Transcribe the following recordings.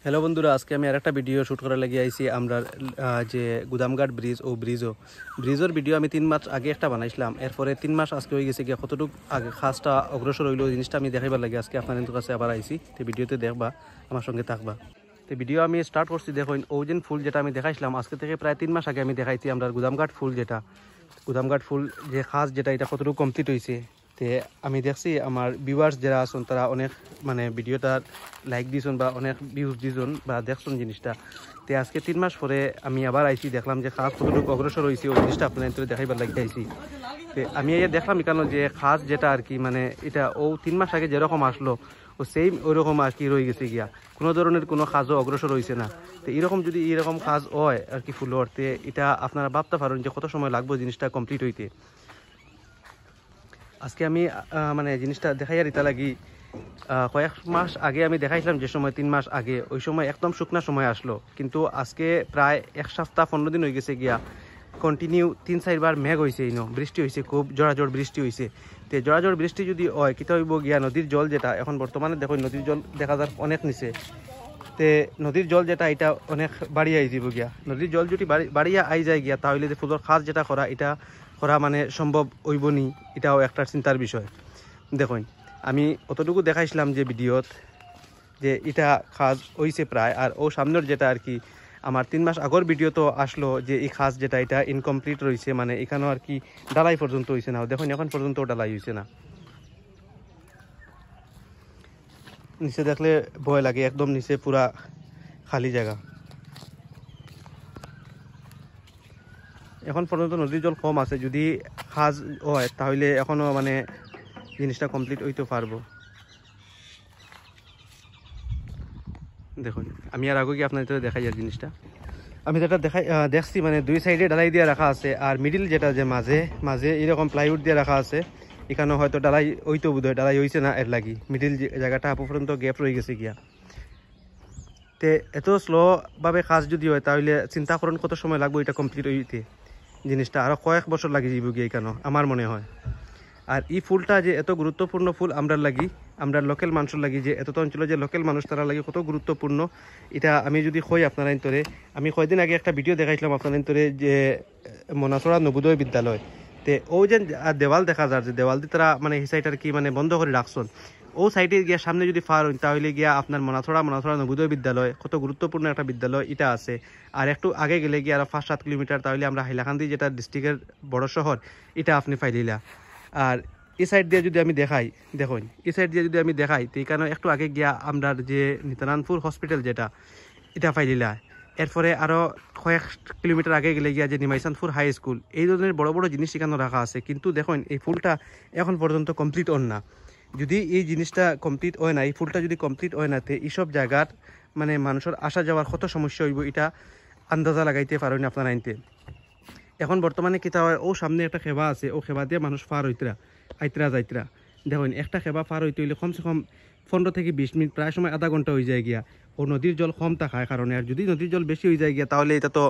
Hello বন্ধুরা, আজকে আমি আরেকটা ভিডিও শ্যুট করার লাগিয়ে আইছি। আমরা যে গুদামঘাট ব্রিজ ও ব্রিজের ভিডিও আমি 3 মাস আগে একটা বানাইছিলাম। এরপরে 3 মাস আজকে হয়ে গেছে গিয়ে কতটুকু আগে খাসটা অগ্রসর হইলো জিনিসটা আমি দেখাইবার লাগে আজকে আপনাদের কাছে আবার আইছি। তো ভিডিওতে দেখবা, আমার সঙ্গে থাকবা। তো ভিডিও আমি স্টার্ট করছি। দেখুন ওজেন ফুল যেটা আমি দেখাইছিলাম আজকে থেকে প্রায় 3 মাস আগে আমি দেখাইছি। আমরা গুদামঘাট ফুল যে খাস যেটা এটা কতটুকু কমপ্লিট হয়েছে। তে আমি দেখছি আমার ভিউয়ার্স যারা আছেন তারা অনেক ভিডিওটা লাইক দিয়েছেন বা অনেক ভিউজ দিয়েছেন বা দেখছেন জিনিসটা। তে আজকে 3 মাস পরে আমি আবার আইছি, দেখলাম যে খাস কতটুকু অগ্রসর হয়েছে ওই জিনিসটা আপনাদের দেখাইবার লাগিয়ে আইছি। তো আমি দেখলাম কেন যে খাস যেটা আর কি এটা 3 মাস আগে যেরকম আসলো ও সেম ওইরকম আর কি রয়ে গেছে গিয়া, কোনো ধরনের কোনো কাজও অগ্রসর হয়েছে না। তো এরকম কাজ হয় আর কি ফুলের, তে এটা আপনারা ভাবতে পারেন যে কত সময় লাগবে জিনিসটা কমপ্লিট হইতে। আজকে আমি জিনিসটা দেখাই আর এটা লাগি কয়েক মাস আগে আমি দেখাইছিলাম, যে সময় 3 মাস আগে ওই সময় একদম শুকনা সময় আসলো, কিন্তু আজকে প্রায় 1 সপ্তাহ 15 দিন হয়ে গেছে গিয়া কন্টিনিউ 3-4 বার মেঘ হয়েছে, বৃষ্টি হয়েছে, খুব জোড়াজোড় বৃষ্টি হয়েছে। তো জোড়াজোড় বৃষ্টি যদি হয় কিতা হইব গিয়া, নদীর জল যেটা এখন বর্তমানে দেখো নদীর জল দেখা যায় অনেক নিচে। তে নদীর জল যেটা এটা অনেক বাড়িয়ে আই যাব গিয়া, নদীর জল যদি বাড়িয়া আই যায় গিয়া, তাহলে যে ফুলের খাস যেটা করা এটা করা সম্ভব হইব নি, এটাও একটা চিন্তার বিষয়। দেখুন আমি অতটুকু দেখাইছিলাম যে ভিডিওত যে এটা খাস হইছে প্রায়, আর সামনের যেটা আর কি আমার 3 মাস আগর ভিডিও তো আসলো যে এই খাস যেটা এটা ইনকমপ্লিট রয়েছে, এখানেও আর কি ডালাই পর্যন্ত হয়েছে না। দেখুন এখন পর্যন্ত ডালাই হয়েছে না। নিচে দেখলে ভয় লাগে, একদম নিচে পুরা খালি জায়গা। এখন পর্যন্ত নদীর জল কম আছে, যদি খাস হয় তাহলে এখনো জিনিসটা কমপ্লিট হইতে পারবো। দেখুন আমি আর আগে কি আপনাদের দেখাই আর জিনিসটা আমি যেটা দেখছি, দুই সাইডে ডালাই দিয়ে রাখা আছে, আর মিডিল যেটা যে মাঝে মাঝে এরকম প্লাইউড দিয়ে রাখা আছে। এখানে হয়তো ডালাই হইতো বোধ হয়, ডালাই হয়েছে না, এর লাগি মিডিল জায়গাটা পর্যন্ত গ্যাপ রয়ে গেছে গিয়া। তে এত স্লো ভাবে কাজ যদি হয় তাহলে চিন্তা করেন কত সময় লাগবে এটা কমপ্লিট হইতে। জিনিসটা আরো কয়েক বছর লাগে যাইব গিয়ে কেন আমার মনে হয়। আর এই ফুলটা যে এত গুরুত্বপূর্ণ ফুল আমরা লোকাল মানুষের লাগি, যে এত অঞ্চলে যে লোকাল মানুষ তারা লাগি কত গুরুত্বপূর্ণ, এটা আমি যদি কই আপনারা ইন্তরে। আমি কয়দিন আগে একটা ভিডিও দেখাইছিলাম আপনারা ইন্তরে, যে মনাসড়া নবোদয় বিদ্যালয়, তে যে দেওয়াল দেখা যায়, যে দেওয়াল দিয়ে তারা এই সাইড আর কি বন্ধ করে রাখছেন। সাইডে গিয়া সামনে যদি ফার হইন তাহলে গিয়া আপনার মনাসড়া নবোদয় বিদ্যালয়, কত গুরুত্বপূর্ণ একটা বিদ্যালয় এটা আছে। আর একটু আগে গেলে গিয়ে আরো 5-7 কিলোমিটার তাহলে আমরা হাইলাকান্দি যেটা ডিস্ট্রিক্টের বড় শহর, এটা আপনি পাইলিলা। আর এই সাইড দিয়ে যদি আমি দেখাই, দেখুন এই সাইড দিয়ে যদি আমি দেখাই, তো এখানে একটু আগে গিয়া আমরা যে নিতানানপুর হসপিটাল যেটা এটা পাইলিলা। এরপরে আরো কয়েক কিলোমিটার আগে গেলে গিয়া যে নিমাইচানপুর হাই স্কুল, এই ধরনের বড় বড় জিনিস এখানে রাখা আছে। কিন্তু দেখুন এই ফুলটা এখন পর্যন্ত কমপ্লিট হন না। যদি এই জিনিসটা কমপ্লিট হয় না, এই ফুলটা যদি কমপ্লিট হয় না, তো এইসব জায়গার মানুষের আসা যাওয়ার কত সমস্যা হইব এটা আন্দাজা লাগাইতে পারেন আপনারা আনতে। এখন বর্তমানে কিতা হয়, সামনে একটা খেবা আছে, খেবা দিয়ে মানুষ পার আইতরা যাইতরা। দেখুন একটা খেবা পার হইতে হইলে কমসে কম 15 থেকে 20 মিনিট, প্রায় সময় আধা ঘন্টা হয়ে যায় গিয়া। নদীর জল কম থাকার কারণে। আর যদি নদীর জল বেশি হয়ে যায় গিয়া, তাহলে এটা তো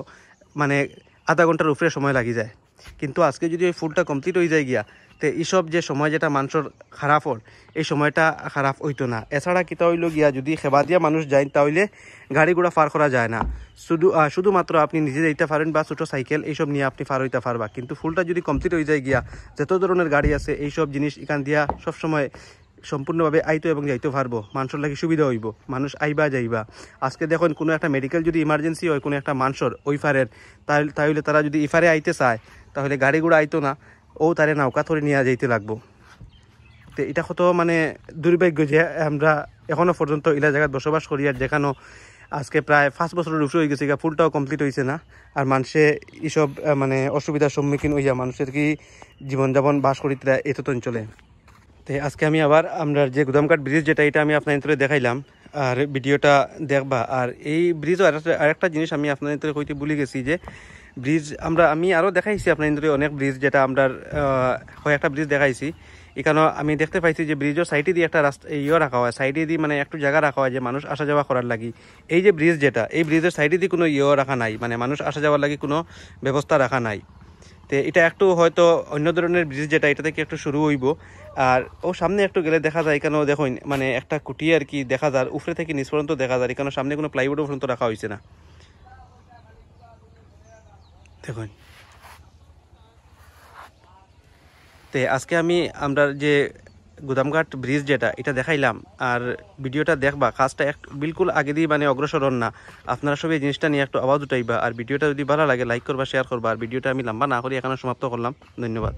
আধা ঘন্টার উপরে সময় লাগি যায়। কিন্তু আজকে যদি ওই ফুলটা কমপ্লিট হয়ে যায় গিয়া, তো এইসব যে সময় যেটা মানুষের খারাপ হল, এই সময়টা খারাপ হইতো না। এছাড়া কিতা হইল গিয়া, যদি খেবা দিয়া মানুষ যায় তাহলে গাড়ি ঘোড়া পার করা যায় না। শুধুমাত্র আপনি নিজে যাইতে পারেন বা ছোটো সাইকেল এইসব নিয়ে আপনি পার হইতে পারবা। কিন্তু ফুলটা যদি কমপ্লিট হয়ে যায় গিয়া, যত ধরনের গাড়ি আছে এইসব জিনিস এখান দিয়া সবসময় সম্পূর্ণভাবে আইতো এবং যাইতে পারবো। মানুষের লাগে সুবিধা হইব, মানুষ আইবা যাইবা। আজকে দেখুন কোনো একটা মেডিকেল যদি ইমার্জেন্সি হয় কোনো একটা মানুষের ওই ফারের, তাহলে তারা যদি ইফারে আইতে চায় তাহলে গাড়ি ঘোড়া আইতো না, তারে নৌকা ধরে নিয়ে যাইতে লাগবো। তো এটা কত দুর্ভাগ্য যে আমরা এখনো পর্যন্ত ইলা জায়গায় বসবাস করি, আর যেখানে আজকে প্রায় 5 বছরের উপরে হয়ে গেছে, ফুলটাও কমপ্লিট হয়েছে না। আর মানুষে এইসব অসুবিধার সম্মুখীন হইয়া মানুষের কি জীবনযাপন বাস করিতে এত অঞ্চলে। তো আজকে আমি আবার আমরা যে গুদামঘাট ব্রিজ যেটা এটা আমি আপনাদের দেখাইলাম, আর ভিডিওটা দেখবা। আর এই ব্রিজও আরেকটা জিনিস আমি আপনাদের কইতে ভুলে গেছি, যে ব্রিজ আমি আরও দেখাইছি আপনাদের অনেক ব্রিজ, যেটা আমরা কয়েকটা ব্রিজ দেখাইছি। এখানেও আমি দেখতে পাইছি যে ব্রিজের সাইডে দিয়ে একটা রাস্তা রাখা হয়, সাইডে দিয়ে একটু জায়গা রাখা হয় যে মানুষ আসা যাওয়া করার লাগি। এই যে ব্রিজ যেটা, এই ব্রিজের সাইডে দিয়ে কোনো রাখা নাই, মানুষ আসা যাওয়ার লাগি কোনো ব্যবস্থা রাখা নাই। তো এটা একটু হয়তো অন্য ধরনের ব্রিজ যেটা এটা থেকে একটু শুরু হইব। আর ও সামনে একটু গেলে দেখা যায় এখানেও দেখুন মানে একটা কুটি আর কি দেখা যায় উপরে থেকে নিচ পর্যন্ত দেখা যায়, এখানে সামনে কোনো প্লাইউডও পর্যন্ত রাখা হয়েছে না দেখুন। তো আজকে আমরা যে গুদামঘাট ব্রিজ যেটা এটা দেখাইলাম, আর ভিডিওটা দেখবা কাজটা বিলকুল আগে দিয়ে মানে অগ্রসর হন না, আপনারা সব এই জিনিসটা নিয়ে একটু আওয়াজ উঠাইবা। আর ভিডিওটা যদি ভালো লাগে লাইক করবা, শেয়ার করবা। আর ভিডিওটা আমি লম্বা না করি এখানে সমাপ্ত করলাম। ধন্যবাদ।